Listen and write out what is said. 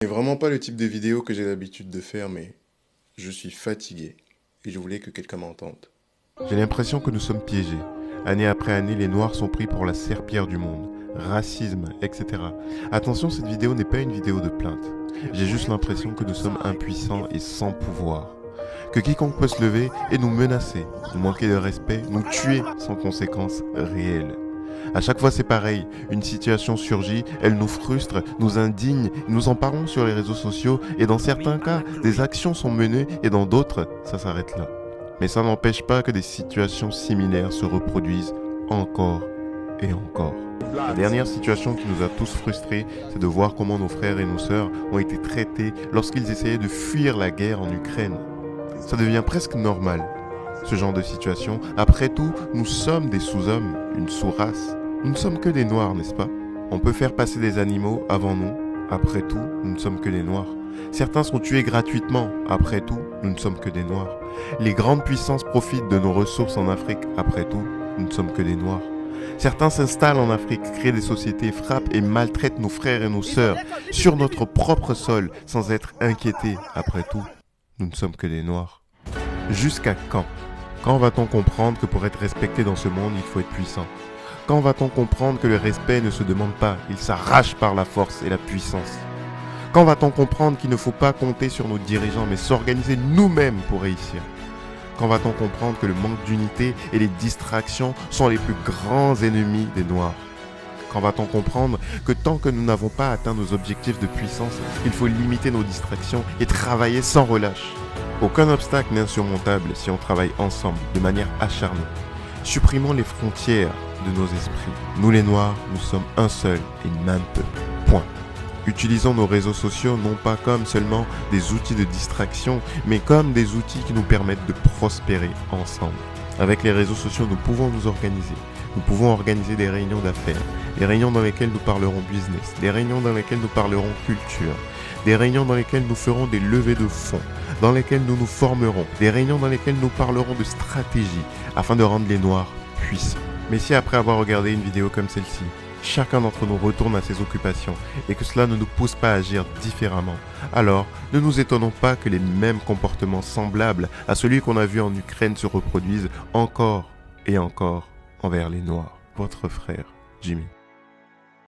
C'est vraiment pas le type de vidéo que j'ai l'habitude de faire, mais je suis fatigué et je voulais que quelqu'un m'entende. J'ai l'impression que nous sommes piégés. Année après année, les Noirs sont pris pour la serpillière du monde. Racisme, etc. Attention, cette vidéo n'est pas une vidéo de plainte. J'ai juste l'impression que nous sommes impuissants et sans pouvoir. Que quiconque peut se lever et nous menacer, nous manquer de respect, nous tuer sans conséquences réelles. À chaque fois c'est pareil, une situation surgit, elle nous frustre, nous indigne, nous en parlons sur les réseaux sociaux et dans certains cas, des actions sont menées et dans d'autres, ça s'arrête là. Mais ça n'empêche pas que des situations similaires se reproduisent encore et encore. La dernière situation qui nous a tous frustrés, c'est de voir comment nos frères et nos sœurs ont été traités lorsqu'ils essayaient de fuir la guerre en Ukraine. Ça devient presque normal, ce genre de situation. Après tout, nous sommes des sous-hommes, une sous-race. Nous ne sommes que des noirs, n'est-ce pas? On peut faire passer des animaux avant nous. Après tout, nous ne sommes que des noirs. Certains sont tués gratuitement. Après tout, nous ne sommes que des noirs. Les grandes puissances profitent de nos ressources en Afrique. Après tout, nous ne sommes que des noirs. Certains s'installent en Afrique, créent des sociétés, frappent et maltraitent nos frères et nos sœurs sur notre propre sol sans être inquiétés. Après tout, nous ne sommes que des noirs. Jusqu'à quand? Quand va-t-on comprendre que pour être respecté dans ce monde, il faut être puissant? Quand va-t-on comprendre que le respect ne se demande pas, il s'arrache par la force et la puissance? Quand va-t-on comprendre qu'il ne faut pas compter sur nos dirigeants, mais s'organiser nous-mêmes pour réussir? Quand va-t-on comprendre que le manque d'unité et les distractions sont les plus grands ennemis des Noirs? Quand va-t-on comprendre que tant que nous n'avons pas atteint nos objectifs de puissance, il faut limiter nos distractions et travailler sans relâche? Aucun obstacle n'est insurmontable si on travaille ensemble, de manière acharnée. Supprimons les frontières de nos esprits. Nous les Noirs, nous sommes un seul et même peuple. Point. Utilisons nos réseaux sociaux non pas comme seulement des outils de distraction, mais comme des outils qui nous permettent de prospérer ensemble. Avec les réseaux sociaux, nous pouvons nous organiser. Nous pouvons organiser des réunions d'affaires, des réunions dans lesquelles nous parlerons business, des réunions dans lesquelles nous parlerons culture, des réunions dans lesquelles nous ferons des levées de fonds, dans lesquelles nous nous formerons, des réunions dans lesquelles nous parlerons de stratégie afin de rendre les Noirs puissants. Mais si après avoir regardé une vidéo comme celle-ci, chacun d'entre nous retourne à ses occupations et que cela ne nous pousse pas à agir différemment, alors ne nous étonnons pas que les mêmes comportements semblables à celui qu'on a vu en Ukraine se reproduisent encore et encore envers les Noirs. Votre frère, Jimmy.